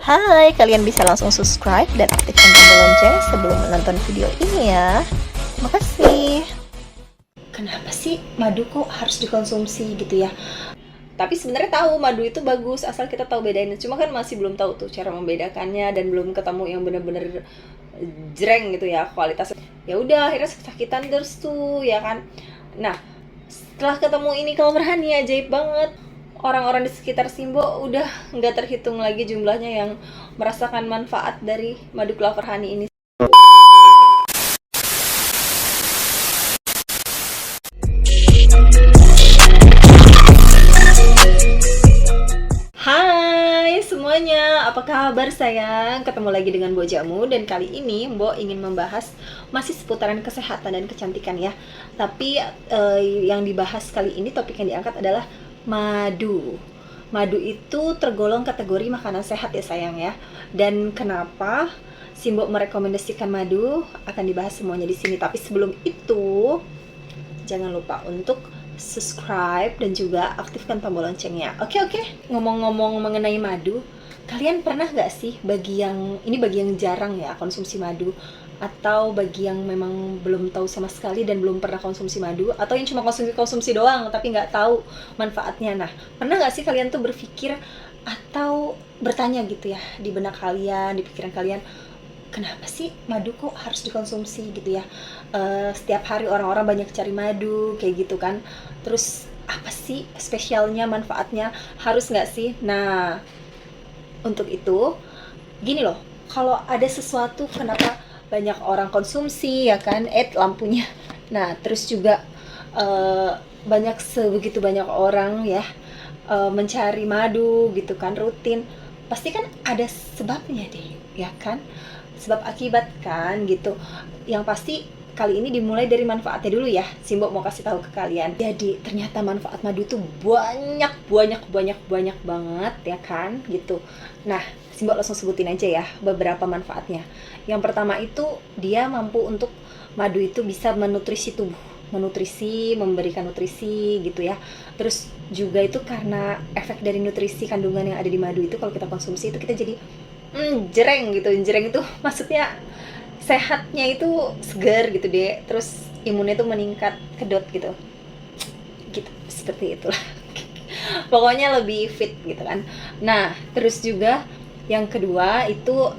Hai, kalian bisa langsung subscribe dan aktifkan tombol lonceng sebelum menonton video ini ya. Makasih. Kenapa sih madu kok harus dikonsumsi gitu ya? Tapi sebenarnya tahu madu itu bagus asal kita tahu bedainnya. Cuma kan masih belum tahu tuh cara membedakannya dan belum ketemu yang benar-benar jreng gitu ya kualitas. Ya udah akhirnya sakitan terus tuh ya kan. Nah, setelah ketemu ini Clover Honey ajaib banget. Orang-orang di sekitar Simbo udah nggak terhitung lagi jumlahnya yang merasakan manfaat dari madu Clover Honey ini. Hai semuanya, apa kabar sayang? Ketemu lagi dengan Mbok Jamu dan kali ini Mbok ingin membahas masih seputaran kesehatan dan kecantikan ya. Tapi yang dibahas kali ini, topik yang diangkat adalah madu. Madu itu tergolong kategori makanan sehat ya sayang ya. Dan kenapa Simbok merekomendasikan madu akan dibahas semuanya di sini. Tapi sebelum itu jangan lupa untuk subscribe dan juga aktifkan tombol loncengnya. Oke. Ngomong-ngomong mengenai madu, kalian pernah nggak sih bagi yang jarang ya konsumsi madu, atau bagi yang memang belum tahu sama sekali dan belum pernah konsumsi madu, atau yang cuma konsumsi doang tapi nggak tahu manfaatnya. Nah, pernah nggak sih kalian tuh berpikir atau bertanya gitu ya di benak kalian, di pikiran kalian, kenapa sih madu kok harus dikonsumsi gitu ya? Setiap hari orang-orang banyak cari madu kayak gitu kan. Terus apa sih spesialnya, manfaatnya, harus nggak sih? Nah, untuk itu gini loh, kalau ada sesuatu kenapa banyak orang konsumsi ya kan, lampunya. Nah, terus juga sebegitu banyak orang ya mencari madu gitu kan rutin, pasti kan ada sebabnya deh ya kan, sebab akibat kan gitu. Yang pasti kali ini dimulai dari manfaatnya dulu ya. Simbok mau kasih tahu ke kalian. Jadi ternyata manfaat madu itu banyak banget ya kan gitu. Nah, Simbok langsung sebutin aja ya beberapa manfaatnya. Yang pertama itu dia mampu untuk, madu itu bisa menutrisi tubuh, memberikan nutrisi gitu ya. Terus juga itu karena efek dari nutrisi kandungan yang ada di madu itu, kalau kita konsumsi itu kita jadi jreng gitu. Jreng itu maksudnya sehatnya itu segar gitu deh. Terus imunnya tuh meningkat, kedot gitu seperti itulah. Pokoknya lebih fit gitu kan. Nah, terus juga yang kedua itu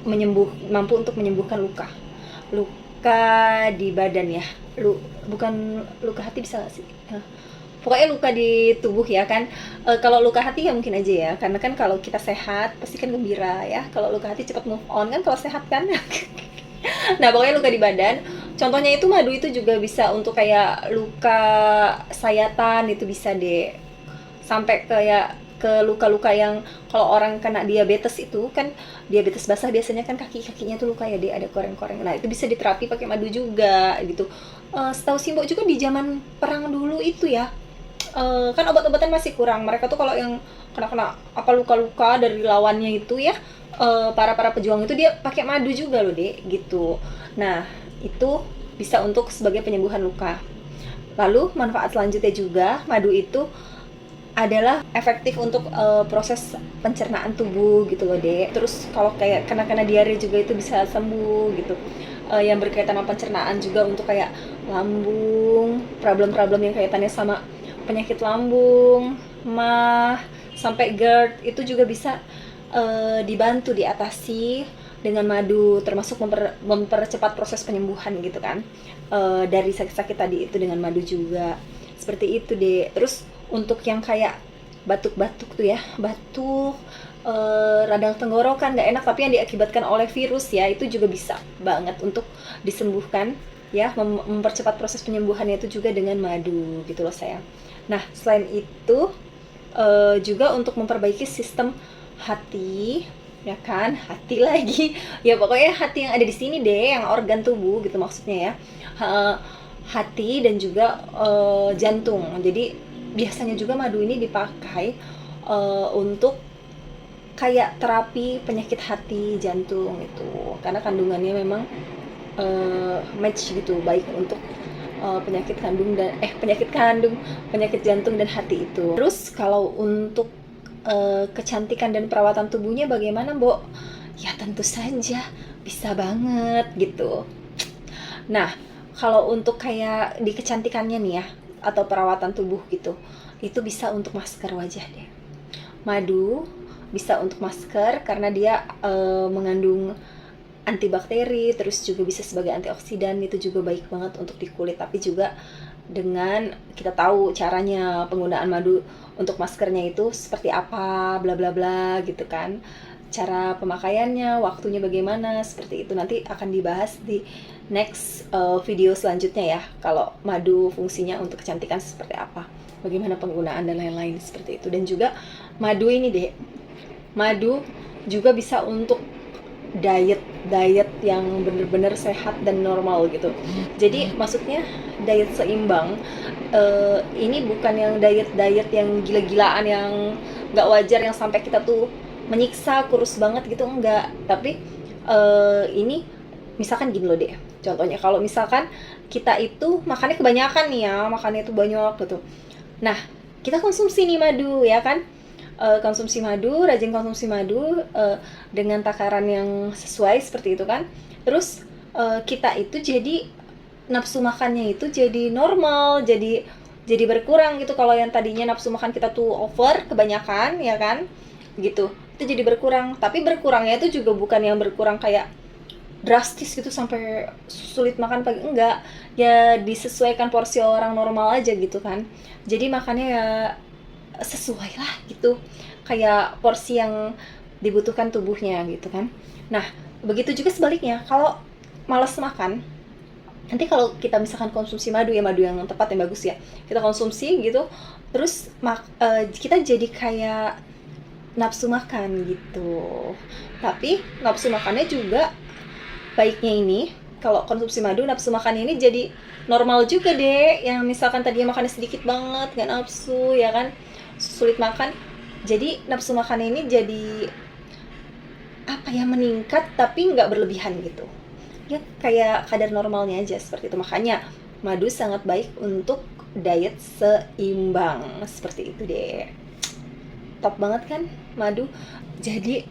mampu untuk menyembuhkan luka di badan ya. Bukan luka hati, bisa gak sih? Pokoknya luka di tubuh ya kan. Kalau luka hati ya mungkin aja ya, karena kan kalau kita sehat pasti kan gembira ya. Kalau luka hati cepat move on kan kalau sehat kan. Nah, pokoknya luka di badan. Contohnya itu madu itu juga bisa untuk kayak luka sayatan, itu bisa deh. Sampai kayak ke luka-luka yang kalau orang kena diabetes itu kan, diabetes basah biasanya kan kaki-kakinya tuh luka ya deh, ada koreng-koreng. Nah, itu bisa diterapi pakai madu juga gitu. Setahu Simbok juga di zaman perang dulu itu ya, kan obat-obatan masih kurang. Mereka tuh kalau yang kena apa luka-luka dari lawannya itu ya, para pejuang itu dia pakai madu juga loh deh gitu. Nah, itu bisa untuk sebagai penyembuhan luka. Lalu manfaat selanjutnya juga, madu itu adalah efektif untuk proses pencernaan tubuh gitu loh dek. Terus kalau kayak kena diare juga itu bisa sembuh gitu. Yang berkaitan sama pencernaan juga, untuk kayak lambung, problem-problem yang kaitannya sama penyakit lambung, mah, sampai GERD itu juga bisa dibantu diatasi dengan madu, termasuk mempercepat proses penyembuhan gitu kan, dari sakit-sakit tadi itu dengan madu juga. Seperti itu deh. Terus untuk yang kayak batuk-batuk tuh ya, radang tenggorokan nggak enak tapi yang diakibatkan oleh virus ya, itu juga bisa banget untuk disembuhkan ya, mempercepat proses penyembuhannya itu juga dengan madu gitu loh sayang. Nah, selain itu juga untuk memperbaiki sistem hati ya kan, hati lagi ya, pokoknya hati yang ada di sini deh, yang organ tubuh gitu maksudnya ya. Hati dan juga jantung. Jadi biasanya juga madu ini dipakai untuk kayak terapi penyakit hati, jantung itu, karena kandungannya memang match gitu, baik untuk penyakit jantung dan hati itu. Terus kalau untuk kecantikan dan perawatan tubuhnya bagaimana, Mbok? Ya tentu saja bisa banget gitu. Nah, kalau untuk kayak di kecantikannya nih ya, atau perawatan tubuh gitu, itu bisa untuk masker wajah deh. Madu bisa untuk masker karena dia mengandung antibakteri, terus juga bisa sebagai antioksidan, itu juga baik banget untuk di kulit. Tapi juga dengan kita tahu caranya penggunaan madu untuk maskernya itu seperti apa, bla bla bla gitu kan. Cara pemakaiannya, waktunya bagaimana, seperti itu nanti akan dibahas di next video selanjutnya ya. Kalau madu fungsinya untuk kecantikan seperti apa, bagaimana penggunaan dan lain-lain seperti itu. Dan juga madu ini deh, madu juga bisa untuk diet yang bener-bener sehat dan normal gitu. Jadi maksudnya diet seimbang. Ini bukan yang diet yang gila-gilaan, yang nggak wajar, yang sampai kita tuh menyiksa kurus banget gitu, enggak. Tapi ini misalkan gini loh deh, contohnya kalau misalkan kita itu makannya kebanyakan nih ya, makannya itu banyak gitu. Nah, kita konsumsi nih madu ya kan, konsumsi madu, rajin konsumsi madu dengan takaran yang sesuai seperti itu kan. Terus kita itu jadi nafsu makannya itu jadi normal, jadi berkurang gitu. Kalau yang tadinya nafsu makan kita tuh over, kebanyakan ya kan, gitu, itu jadi berkurang. Tapi berkurangnya itu juga bukan yang berkurang kayak drastis gitu sampai sulit makan pagi, enggak. Ya disesuaikan porsi orang normal aja gitu kan. Jadi makannya ya sesuai lah gitu, kayak porsi yang dibutuhkan tubuhnya gitu kan. Nah, begitu juga sebaliknya, kalau malas makan, nanti kalau kita misalkan konsumsi madu ya, madu yang tepat, yang bagus ya, kita konsumsi gitu, terus kita jadi kayak nafsu makan gitu. Tapi nafsu makannya juga baiknya ini, kalau konsumsi madu, nafsu makan ini jadi normal juga deh. Yang misalkan tadinya makannya sedikit banget, gak nafsu ya kan, sulit makan, jadi nafsu makan ini jadi apa ya, meningkat tapi nggak berlebihan gitu ya, kayak kadar normalnya aja seperti itu. Makanya madu sangat baik untuk diet seimbang seperti itu deh. Top banget kan madu. Jadi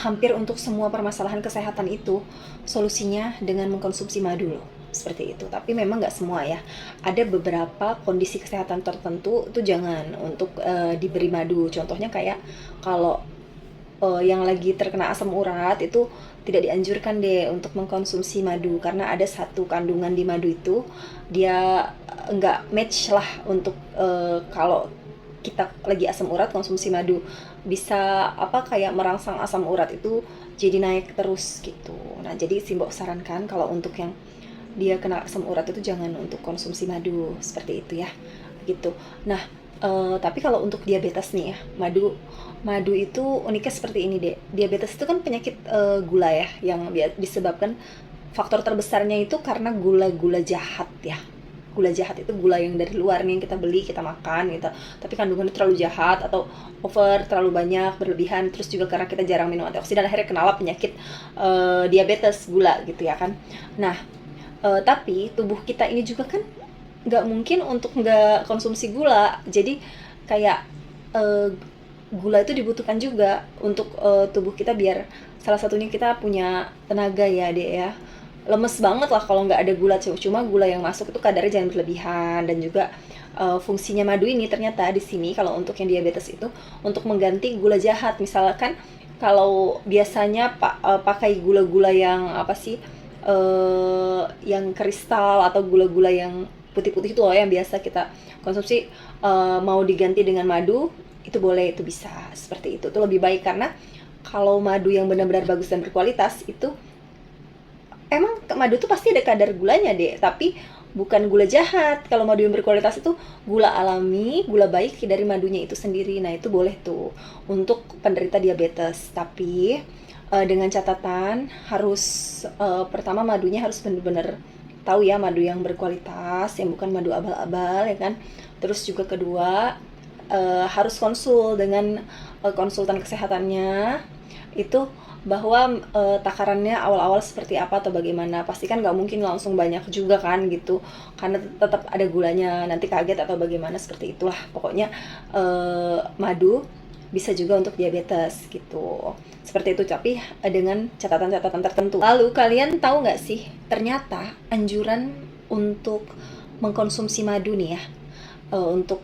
hampir untuk semua permasalahan kesehatan itu solusinya dengan mengkonsumsi madu loh, seperti itu. Tapi memang nggak semua ya, ada beberapa kondisi kesehatan tertentu itu jangan untuk diberi madu. Contohnya kayak kalau yang lagi terkena asam urat itu tidak dianjurkan deh untuk mengkonsumsi madu, karena ada satu kandungan di madu itu dia nggak match lah untuk kalau kita lagi asam urat konsumsi madu, bisa kayak merangsang asam urat itu jadi naik terus gitu. Nah, jadi Simbok sarankan kalau untuk yang dia kena asam urat itu jangan untuk konsumsi madu seperti itu ya, gitu. Nah, tapi kalau untuk diabetes nih ya, madu itu uniknya seperti ini deh. Diabetes itu kan penyakit gula ya, yang disebabkan, faktor terbesarnya itu karena gula jahat ya. Gula jahat itu gula yang dari luar nih, yang kita beli, kita makan gitu, tapi kandungannya terlalu jahat atau over, terlalu banyak, berlebihan. Terus juga karena kita jarang minum antioksidan, akhirnya kenalah penyakit diabetes gula gitu ya kan. Nah, tapi tubuh kita ini juga kan nggak mungkin untuk nggak konsumsi gula. Jadi kayak gula itu dibutuhkan juga untuk tubuh kita, biar salah satunya kita punya tenaga ya dek ya. Lemes banget lah kalau nggak ada gula. Cuma gula yang masuk itu kadarnya jangan berlebihan. Dan juga fungsinya madu ini ternyata di sini kalau untuk yang diabetes itu untuk mengganti gula jahat. Misalkan kalau biasanya pakai gula-gula yang apa sih, yang kristal atau gula-gula yang putih-putih itu loh yang biasa kita konsumsi, mau diganti dengan madu, itu boleh, itu bisa seperti itu. Itu lebih baik, karena kalau madu yang benar-benar bagus dan berkualitas itu emang madu tuh pasti ada kadar gulanya deh, tapi bukan gula jahat. Kalau madu yang berkualitas itu gula alami, gula baik dari madunya itu sendiri. Nah, itu boleh tuh untuk penderita diabetes. Tapi dengan catatan harus pertama madunya harus benar-benar tahu ya, madu yang berkualitas, yang bukan madu abal-abal ya kan. Terus juga kedua harus konsul dengan konsultan kesehatannya itu, bahwa takarannya awal-awal seperti apa atau bagaimana. Pastikan nggak mungkin langsung banyak juga kan gitu, karena tetap ada gulanya, nanti kaget atau bagaimana, seperti itulah pokoknya. Madu bisa juga untuk diabetes gitu. Seperti itu, tapi dengan catatan-catatan tertentu. Lalu kalian tahu nggak sih, ternyata anjuran untuk mengkonsumsi madu nih ya, untuk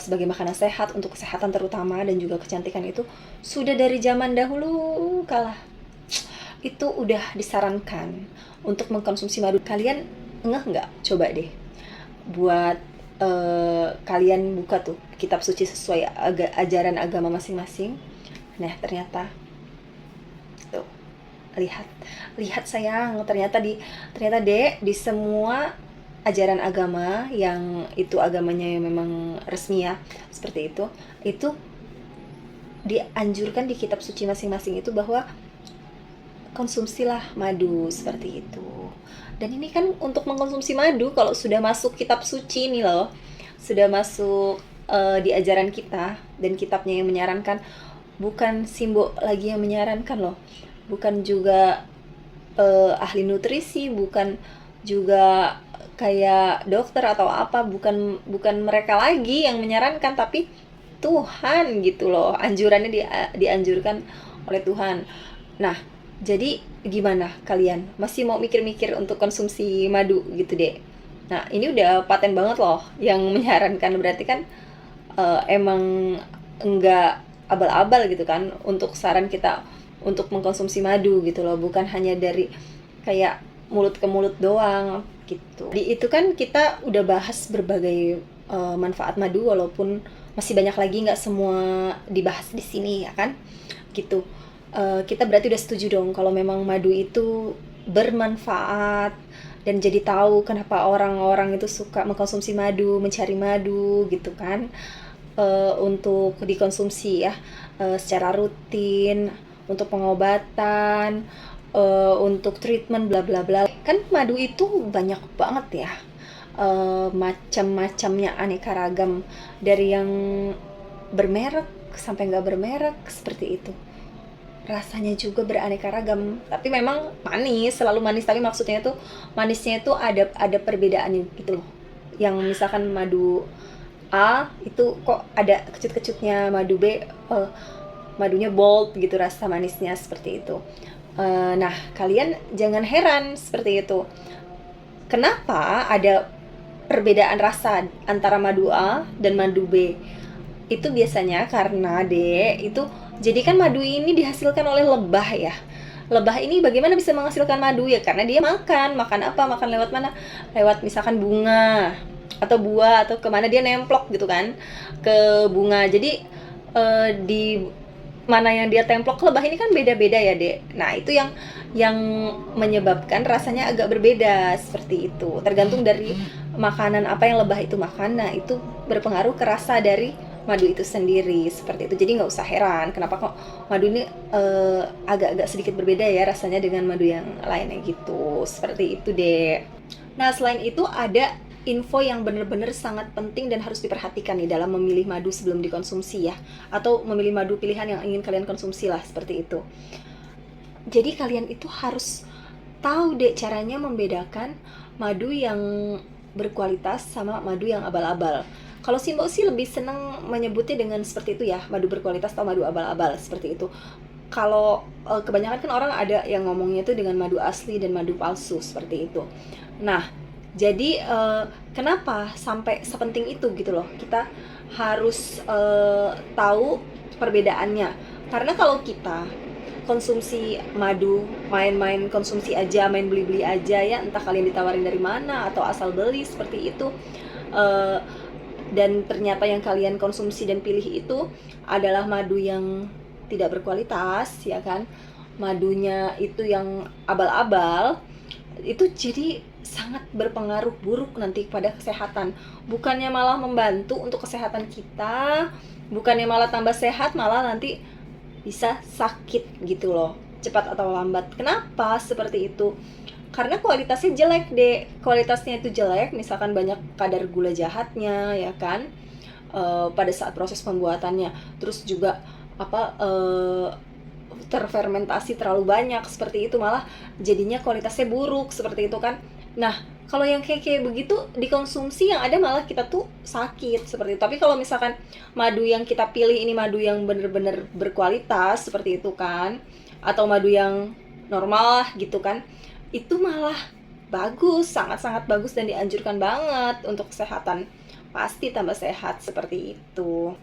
sebagai makanan sehat, untuk kesehatan terutama dan juga kecantikan itu sudah dari zaman dahulu kala. Itu udah disarankan untuk mengkonsumsi madu. Kalian ngeh nggak? Coba deh buat kalian buka tuh kitab suci sesuai ajaran agama masing-masing. Nah, ternyata tuh, lihat sayang, ternyata Dek, di semua ajaran agama yang itu agamanya yang memang resmi ya, seperti itu dianjurkan di kitab suci masing-masing itu bahwa konsumsilah madu, seperti itu. Dan ini kan untuk mengkonsumsi madu, kalau sudah masuk kitab suci nih loh, sudah masuk di ajaran kita, dan kitabnya yang menyarankan, bukan Simbo lagi yang menyarankan loh, bukan juga ahli nutrisi, bukan juga kayak dokter atau apa, bukan mereka lagi yang menyarankan, tapi Tuhan gitu loh, anjurannya dianjurkan oleh Tuhan. Nah, jadi gimana kalian? Masih mau mikir-mikir untuk konsumsi madu gitu deh? Nah, ini udah paten banget loh yang menyarankan, berarti kan emang enggak abal-abal gitu kan untuk saran kita untuk mengkonsumsi madu gitu loh, bukan hanya dari kayak mulut ke mulut doang gitu. Di itu kan kita udah bahas berbagai manfaat madu, walaupun masih banyak lagi, nggak semua dibahas di sini ya kan gitu. Kita berarti udah setuju dong kalau memang madu itu bermanfaat, dan jadi tahu kenapa orang-orang itu suka mengkonsumsi madu, mencari madu gitu kan, untuk dikonsumsi ya, secara rutin, untuk pengobatan, untuk treatment bla bla bla. Kan madu itu banyak banget ya, macam-macamnya, aneka ragam, dari yang bermerek sampai nggak bermerek, seperti itu. Rasanya juga beraneka ragam, tapi memang manis, selalu manis, tapi maksudnya itu manisnya itu ada perbedaannya gitu loh. Yang misalkan madu A itu kok ada kecut-kecutnya, madu B madunya bold gitu rasa manisnya, seperti itu. Nah, kalian jangan heran seperti itu. Kenapa ada perbedaan rasa antara madu A dan madu B? Itu biasanya karena itu, jadi kan madu ini dihasilkan oleh lebah ya. Lebah ini bagaimana bisa menghasilkan madu ya? Karena dia makan apa? Makan lewat mana? Lewat misalkan bunga atau buah, atau kemana dia nemplok gitu kan, ke bunga. Jadi di mana yang dia templok lebah ini kan beda-beda ya Dek. Nah, itu yang menyebabkan rasanya agak berbeda, seperti itu. Tergantung dari makanan apa yang lebah itu makan. Nah, itu berpengaruh ke rasa dari madu itu sendiri, seperti itu. Jadi nggak usah heran kenapa kok madu ini agak-agak sedikit berbeda ya rasanya dengan madu yang lainnya gitu, seperti itu deh. Nah, selain itu ada info yang benar-benar sangat penting dan harus diperhatikan nih dalam memilih madu sebelum dikonsumsi ya, atau memilih madu pilihan yang ingin kalian konsumsi lah, seperti itu. Jadi kalian itu harus tahu deh caranya membedakan madu yang berkualitas sama madu yang abal-abal. Kalau Simbo sih lebih senang menyebutnya dengan seperti itu ya, madu berkualitas atau madu abal-abal, seperti itu. Kalau kebanyakan kan orang ada yang ngomongnya itu dengan madu asli dan madu palsu, seperti itu. Nah, jadi kenapa sampai sepenting itu gitu loh, kita harus tahu perbedaannya. Karena kalau kita konsumsi madu, main-main konsumsi aja, main beli-beli aja ya, entah kalian ditawarin dari mana atau asal beli, seperti itu, dan ternyata yang kalian konsumsi dan pilih itu adalah madu yang tidak berkualitas ya kan, madunya itu yang abal-abal, itu jadi sangat berpengaruh buruk nanti pada kesehatan. Bukannya malah membantu untuk kesehatan kita, bukannya malah tambah sehat, malah nanti bisa sakit gitu loh, cepat atau lambat. Kenapa seperti itu? Karena kualitasnya jelek deh. Kualitasnya itu jelek, misalkan banyak kadar gula jahatnya ya kan, pada saat proses pembuatannya. Terus juga terfermentasi terlalu banyak, seperti itu, malah jadinya kualitasnya buruk, seperti itu kan. Nah, Kalau yang kayak begitu dikonsumsi, yang ada malah kita tuh sakit seperti itu. Tapi kalau misalkan madu yang kita pilih ini madu yang bener-bener berkualitas seperti itu kan, atau madu yang normal lah gitu kan, itu malah bagus, sangat-sangat bagus dan dianjurkan banget untuk kesehatan. Pasti tambah sehat seperti itu.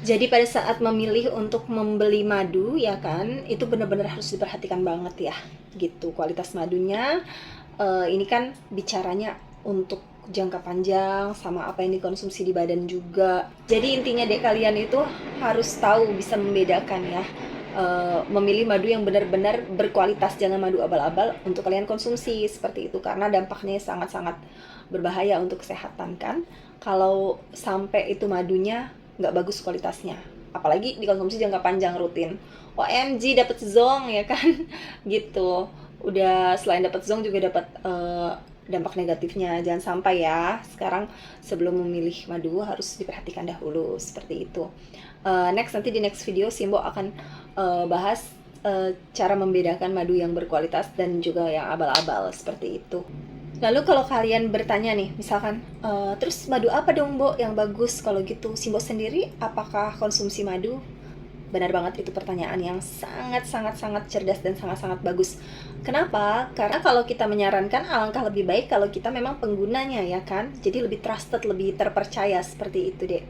Jadi pada saat memilih untuk membeli madu ya kan, itu benar-benar harus diperhatikan banget ya, gitu kualitas madunya. Ini kan bicaranya untuk jangka panjang sama apa yang dikonsumsi di badan juga. Jadi intinya deh kalian itu harus tahu bisa membedakan ya, memilih madu yang benar-benar berkualitas, jangan madu abal-abal untuk kalian konsumsi seperti itu, karena dampaknya sangat-sangat berbahaya untuk kesehatan kan. Kalau sampai itu madunya nggak bagus kualitasnya, apalagi dikonsumsi jangka panjang rutin, OMG dapet zong ya kan. Gitu, udah selain dapat zong juga dapat dampak negatifnya. Jangan sampai ya, sekarang sebelum memilih madu harus diperhatikan dahulu seperti itu. Next, nanti di next video Simbo akan bahas cara membedakan madu yang berkualitas dan juga yang abal-abal seperti itu. Lalu kalau kalian bertanya nih, misalkan, terus madu apa dong, Bo, yang bagus kalau gitu? Simbo sendiri, apakah konsumsi madu? Benar banget, itu pertanyaan yang sangat-sangat cerdas dan sangat-sangat bagus. Kenapa? Karena kalau kita menyarankan, alangkah lebih baik kalau kita memang penggunanya ya kan? Jadi lebih trusted, lebih terpercaya seperti itu deh.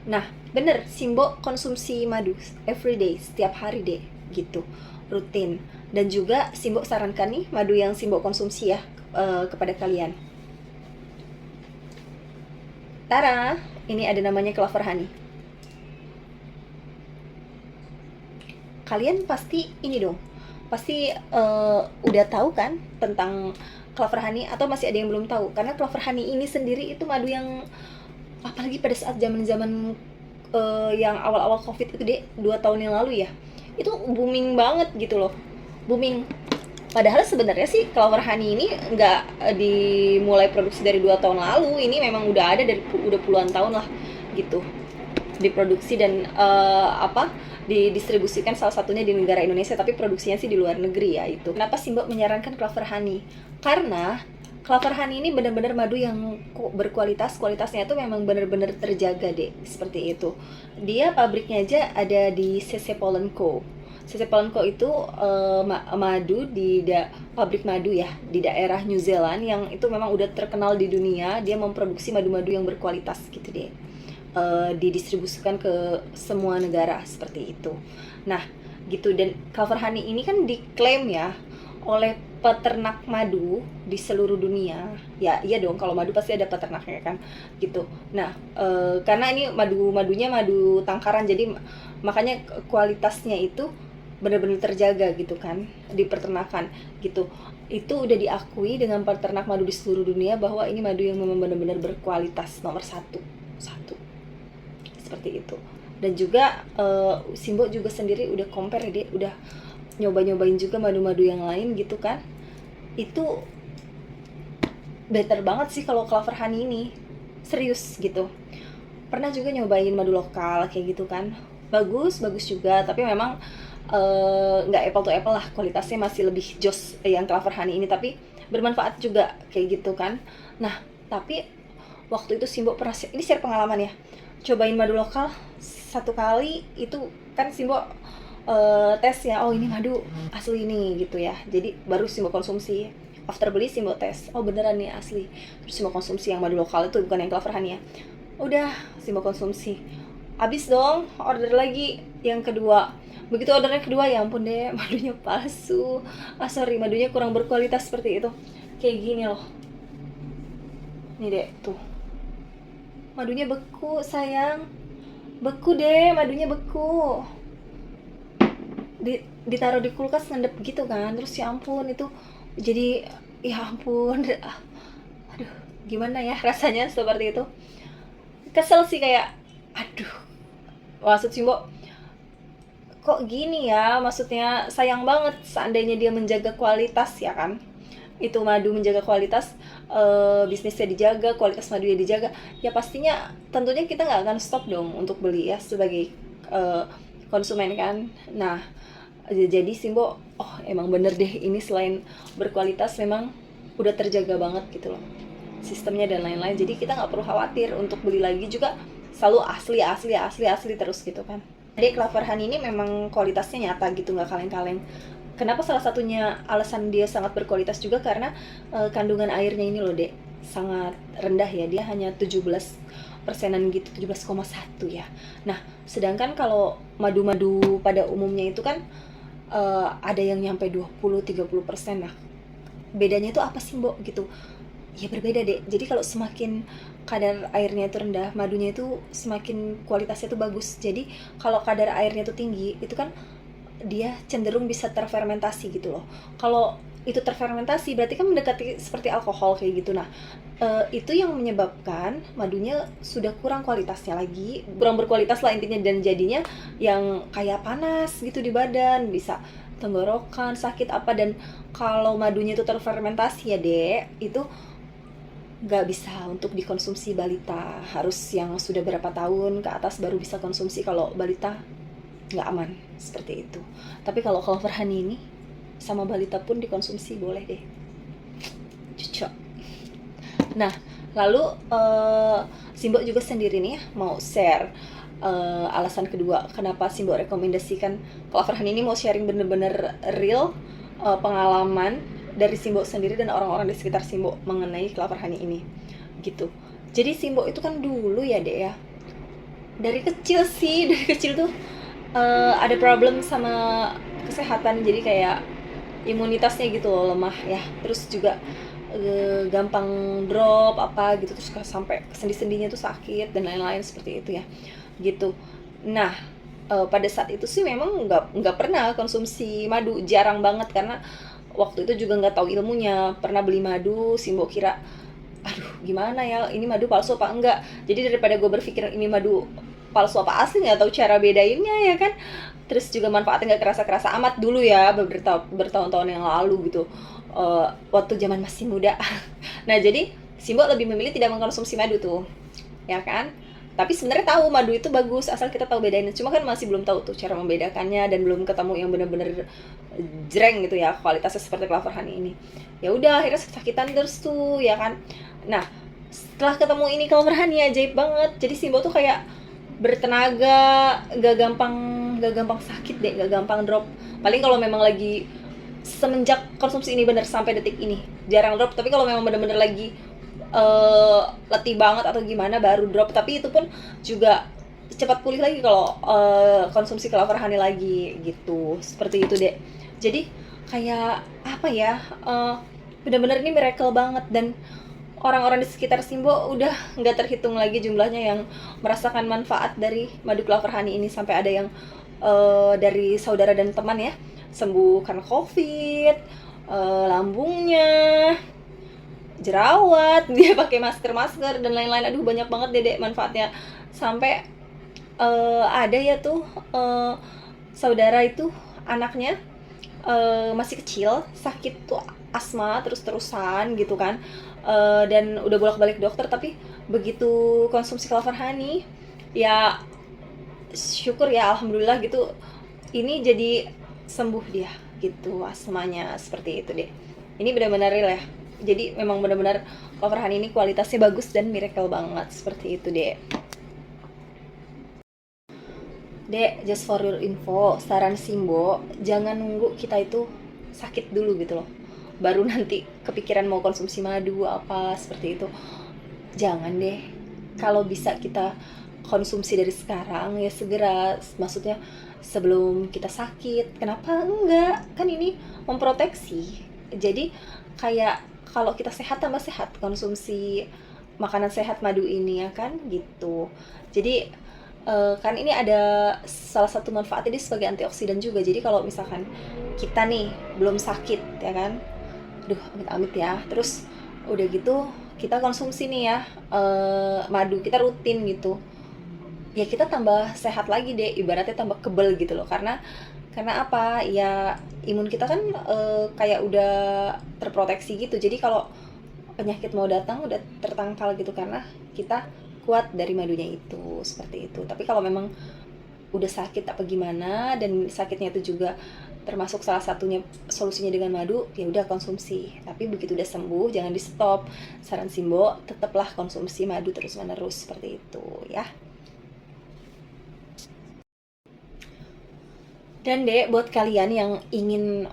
Nah, bener, Simbo konsumsi madu everyday, setiap hari deh, gitu, rutin. Dan juga Simbo sarankan nih madu yang Simbo konsumsi ya, kepada kalian. Tara, ini ada namanya Clover Honey. Kalian pasti ini dong, pasti udah tahu kan tentang Clover Honey, atau masih ada yang belum tahu? Karena Clover Honey ini sendiri itu madu yang, apalagi pada saat zaman-zaman yang awal-awal COVID itu deh, 2 tahun yang lalu ya, itu booming banget gitu loh, booming. Padahal sebenarnya sih Clover Honey ini nggak dimulai produksi dari 2 tahun lalu. Ini memang udah ada dari udah puluhan tahun lah gitu diproduksi dan didistribusikan, salah satunya di negara Indonesia, tapi produksinya sih di luar negeri ya itu. Kenapa sih Mbak menyarankan Clover Honey? Karena Clover Honey ini benar-benar madu yang berkualitas, kualitasnya itu memang benar-benar terjaga deh, seperti itu. Dia pabriknya aja ada di CC Pollen Co. CC Pollen Co itu madu di pabrik madu ya di daerah New Zealand yang itu memang udah terkenal di dunia. Dia memproduksi madu-madu yang berkualitas gitu deh. Didistribusikan ke semua negara seperti itu. Nah, gitu. Dan Clover Honey ini kan diklaim ya oleh peternak madu di seluruh dunia. Ya, iya dong, kalau madu pasti ada peternaknya kan, gitu. Nah, karena ini madunya madu tangkaran, jadi makanya kualitasnya itu benar-benar terjaga gitu kan di peternakan gitu. Itu udah diakui dengan peternak madu di seluruh dunia bahwa ini madu yang memang benar-benar berkualitas nomor satu seperti itu. Dan juga Simbo juga sendiri udah compare deh, udah nyobain juga madu-madu yang lain gitu kan. Itu better banget sih kalau Clover Honey ini, serius gitu. Pernah juga nyobain madu lokal kayak gitu kan, bagus juga, tapi memang nggak apple to apple lah, kualitasnya masih lebih jos yang Clover Honey ini, tapi bermanfaat juga kayak gitu kan. Nah, tapi waktu itu Simbo pernah ini share pengalaman ya, cobain madu lokal 1 kali itu kan Simbo tes ya, oh ini madu asli ini gitu ya, jadi baru Simbo konsumsi. After beli Simbo tes, oh beneran nih asli. Terus Simbo konsumsi yang madu lokal itu, bukan yang Clover Honey ya. Udah Simbo konsumsi, abis dong order lagi yang kedua. Begitu ordernya kedua, ya ampun deh, madunya palsu. Madunya kurang berkualitas seperti itu. Kayak gini loh. Nih deh, tuh. Madunya beku, sayang. Beku deh, madunya beku. Ditaruh di kulkas ngendep gitu kan. Terus ya ampun, itu jadi, ya ampun. Aduh, gimana ya rasanya seperti itu. Kesel sih, kayak, aduh. Maksud Simbo, kok gini ya, maksudnya sayang banget seandainya dia menjaga kualitas ya kan, itu madu menjaga kualitas, bisnisnya dijaga, kualitas madunya dijaga, ya pastinya tentunya kita nggak akan stop dong untuk beli ya sebagai konsumen kan. Nah, jadi Simbo, oh emang bener deh ini selain berkualitas memang udah terjaga banget gitu loh. sistemnya dan lain-lain. Jadi kita nggak perlu khawatir untuk beli lagi juga, selalu asli terus gitu kan. Jadi Clover Honey ini memang kualitasnya nyata gitu, nggak kaleng-kaleng. Kenapa salah satunya alasan dia sangat berkualitas juga karena kandungan airnya ini loh dek, sangat rendah ya, dia hanya 17%-an gitu, 17,1 ya. Nah, sedangkan kalau madu-madu pada umumnya itu kan ada yang nyampe 20-30%. Nah, bedanya itu apa sih Mbok gitu? Ya berbeda deh. Jadi kalau semakin kadar airnya itu rendah, madunya itu semakin kualitasnya itu bagus. Jadi kalau kadar airnya itu tinggi, itu kan dia cenderung bisa terfermentasi gitu loh. Kalau itu terfermentasi berarti kan mendekati seperti alkohol kayak gitu. Nah, itu yang menyebabkan madunya sudah kurang kualitasnya lagi, kurang berkualitas lah intinya, dan jadinya yang kayak panas gitu di badan, bisa tenggorokan, sakit apa. Dan kalau madunya itu terfermentasi ya dek, itu nggak bisa untuk dikonsumsi balita, harus yang sudah berapa tahun ke atas baru bisa konsumsi. Kalau balita nggak aman seperti itu. Tapi kalau Clover Honey ini sama balita pun dikonsumsi, boleh deh, cocok. Nah, lalu Simbok juga sendiri nih ya mau share alasan kedua kenapa Simbok rekomendasikan Clover Honey ini, mau sharing bener-bener real pengalaman dari Simbok sendiri dan orang-orang di sekitar Simbok mengenai Clover Honey ini gitu. Jadi Simbok itu kan dulu ya dek ya, dari kecil tuh ada problem sama kesehatan, jadi kayak imunitasnya gitu loh, lemah ya, terus juga gampang drop apa gitu, terus sampai sendi-sendinya tuh sakit dan lain-lain seperti itu ya gitu. Nah, pada saat itu sih memang nggak pernah konsumsi madu, jarang banget, karena waktu itu juga nggak tahu ilmunya. Pernah beli madu, Simbok kira aduh gimana ya ini madu palsu apa enggak, jadi daripada gue berpikir ini madu palsu apa asli, nggak tahu cara bedainnya ya kan. Terus juga manfaatnya nggak kerasa amat dulu ya, bertahun-tahun yang lalu gitu, waktu zaman masih muda. Nah jadi Simbok lebih memilih tidak mengkonsumsi madu tuh ya kan. Tapi sebenarnya tahu madu itu bagus asal kita tahu bedainnya, cuma kan masih belum tahu tuh cara membedakannya, dan belum ketemu yang benar-benar jreng gitu ya kualitasnya seperti Clover Honey ini. Ya udah akhirnya sakitan terus tuh ya kan. Nah setelah ketemu ini Clover Honey ajaib banget, jadi Simbok tuh kayak bertenaga, gak gampang sakit deh, gak gampang drop. Paling kalau memang lagi, semenjak konsumsi ini bener sampai detik ini jarang drop, tapi kalau memang bener-bener lagi letih banget atau gimana baru drop. Tapi itu pun juga cepat pulih lagi kalau konsumsi Clover Honey lagi gitu, seperti itu deh. Jadi kayak apa ya, bener-bener ini miracle banget, dan orang-orang di sekitar Simbok udah nggak terhitung lagi jumlahnya yang merasakan manfaat dari madu Clover Honey ini. Sampai ada yang dari saudara dan teman ya, sembuhkan COVID, lambungnya, jerawat, dia pakai masker dan lain-lain. Aduh banyak banget dedek manfaatnya. Sampai ada ya tuh saudara itu anaknya masih kecil, sakit tuh asma terus-terusan gitu kan, dan udah bolak-balik dokter, tapi begitu konsumsi Clover Honey ya syukur ya, alhamdulillah gitu, ini jadi sembuh dia gitu asmanya, seperti itu deh. Ini benar-benar real ya, jadi memang benar-benar Clover Honey ini kualitasnya bagus dan miracle banget, seperti itu deh. Dek, just for your info, saran Simbok, jangan nunggu kita itu sakit dulu gitu loh, baru nanti kepikiran mau konsumsi madu apa seperti itu. Jangan deh, kalau bisa kita konsumsi dari sekarang ya segera, maksudnya sebelum kita sakit. Kenapa enggak? Kan ini memproteksi. Jadi kayak kalau kita sehat tambah sehat, konsumsi makanan sehat madu ini ya kan gitu. Jadi kan ini ada salah satu manfaatnya, dia sebagai antioksidan juga. Jadi kalau misalkan kita nih belum sakit ya kan, aduh amit-amit ya, terus udah gitu kita konsumsi nih ya madu, kita rutin gitu ya, kita tambah sehat lagi deh, ibaratnya tambah kebal gitu loh. Karena apa ya, imun kita kan kayak udah terproteksi gitu. Jadi kalau penyakit mau datang udah tertangkal gitu, karena kita kuat dari madunya itu, seperti itu. Tapi kalau memang udah sakit apa gimana, dan sakitnya itu juga termasuk salah satunya solusinya dengan madu, ya udah konsumsi. Tapi begitu udah sembuh jangan di stop. Saran Simbo, tetaplah konsumsi madu terus menerus seperti itu ya. Dan Dek, buat kalian yang ingin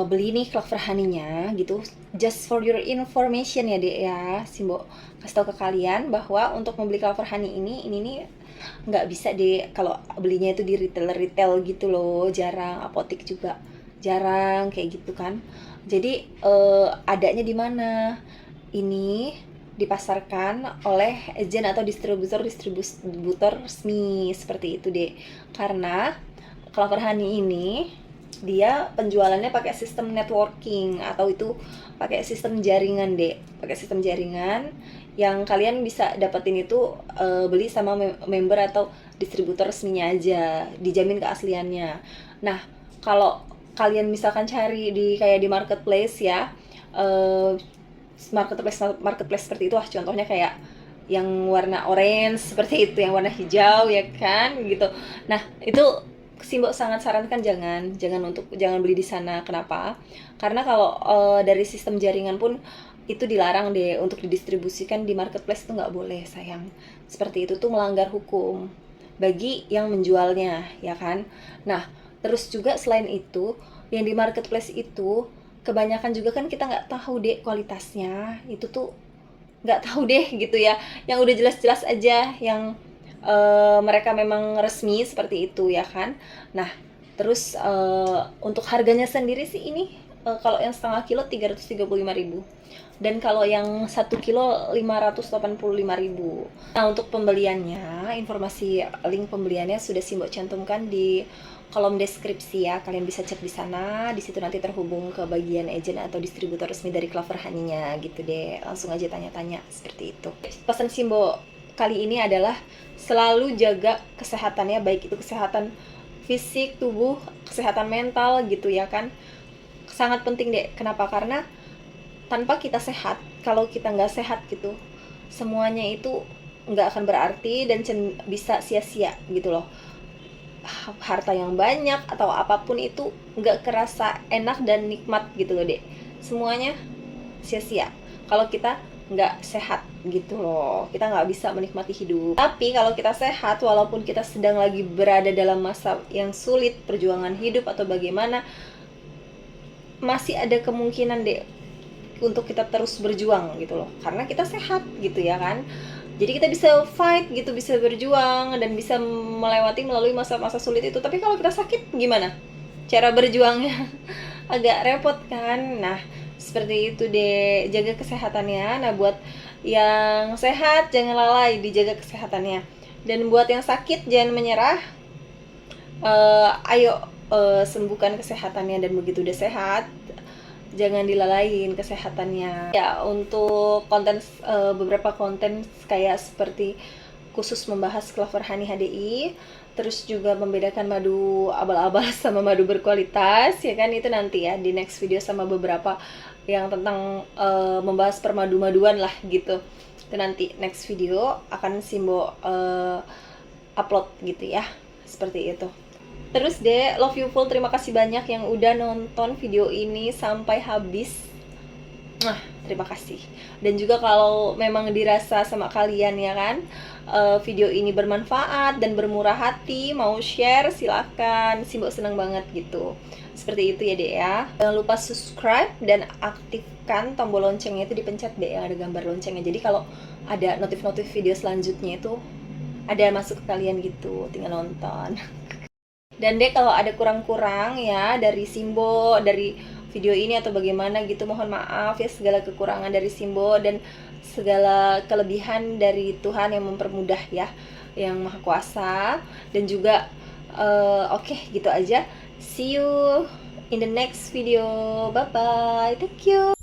beli nih clover honey-nya gitu, just for your information ya Dek ya, Simbo kasih tau ke kalian bahwa untuk membeli clover honey ini nih nggak bisa deh kalau belinya itu di retail gitu loh, jarang, apotek juga jarang kayak gitu kan. Jadi adanya di mana? Ini dipasarkan oleh agen atau distributor resmi seperti itu deh. Karena Clover Honey ini dia penjualannya pakai sistem networking atau itu pakai sistem jaringan deh, pakai sistem jaringan yang kalian bisa dapetin itu beli sama member atau distributor resminya aja, dijamin keasliannya. Nah, kalau kalian misalkan cari di kayak di marketplace ya, marketplace seperti itu, contohnya kayak yang warna orange seperti itu, yang warna hijau ya kan gitu. Nah, itu Simbo sangat sarankan jangan beli di sana. Kenapa? Karena kalau dari sistem jaringan pun itu dilarang deh untuk didistribusikan di marketplace, itu nggak boleh sayang. Seperti itu tuh melanggar hukum bagi yang menjualnya ya kan. Nah terus juga selain itu yang di marketplace itu kebanyakan juga kan kita nggak tahu deh kualitasnya, itu tuh nggak tahu deh gitu ya. Yang udah jelas-jelas aja yang mereka memang resmi seperti itu ya kan. Nah terus untuk harganya sendiri sih ini kalau yang setengah kilo 335.000 dan kalau yang 1 kilo 585.000. Nah untuk pembeliannya, informasi link pembeliannya sudah Simbo cantumkan di kolom deskripsi ya, kalian bisa cek di sana. Di situ nanti terhubung ke bagian agent atau distributor resmi dari Clover Honey-nya gitu deh. Langsung aja tanya-tanya seperti itu. Pesan Simbo kali ini adalah selalu jaga kesehatannya, baik itu kesehatan fisik, tubuh, kesehatan mental gitu ya kan. Sangat penting deh. Kenapa? Karena tanpa kita sehat, kalau kita nggak sehat gitu, semuanya itu nggak akan berarti dan bisa sia-sia gitu loh. Harta yang banyak atau apapun itu nggak kerasa enak dan nikmat gitu loh dek. Semuanya sia-sia kalau kita nggak sehat gitu loh. Kita nggak bisa menikmati hidup. Tapi kalau kita sehat, walaupun kita sedang lagi berada dalam masa yang sulit, perjuangan hidup atau bagaimana, masih ada kemungkinan deh untuk kita terus berjuang gitu loh, karena kita sehat gitu ya kan. Jadi kita bisa fight gitu, bisa berjuang dan bisa melalui masa-masa sulit itu. Tapi kalau kita sakit gimana cara berjuangnya? Agak repot kan. Nah seperti itu deh, jaga kesehatannya. Nah buat yang sehat jangan lalai dijaga kesehatannya, dan buat yang sakit jangan menyerah. Ayo sembuhkan kesehatannya, dan begitu udah sehat jangan dilalain kesehatannya ya. Untuk beberapa konten kayak seperti khusus membahas Clover Honey HDI, terus juga membedakan madu abal-abal sama madu berkualitas ya kan, itu nanti ya di next video, sama beberapa yang tentang membahas permadu-maduan lah gitu. Itu nanti next video akan Simbo upload gitu ya, seperti itu. Terus deh, love you full, terima kasih banyak yang udah nonton video ini sampai habis. Nah, terima kasih. Dan juga kalau memang dirasa sama kalian ya kan, video ini bermanfaat dan bermurah hati, mau share silakan. Simbo seneng banget gitu. Seperti itu ya dek ya. Jangan lupa subscribe dan aktifkan tombol loncengnya, itu dipencet deh yang ada gambar loncengnya. Jadi kalau ada notif-notif video selanjutnya itu ada masuk ke kalian gitu, tinggal nonton. Dan deh kalau ada kurang-kurang ya dari Simbo, dari video ini atau bagaimana gitu, mohon maaf ya, segala kekurangan dari Simbo dan segala kelebihan dari Tuhan yang mempermudah ya, yang Maha Kuasa. Dan juga oke, gitu aja. See you in the next video. Bye bye. Thank you.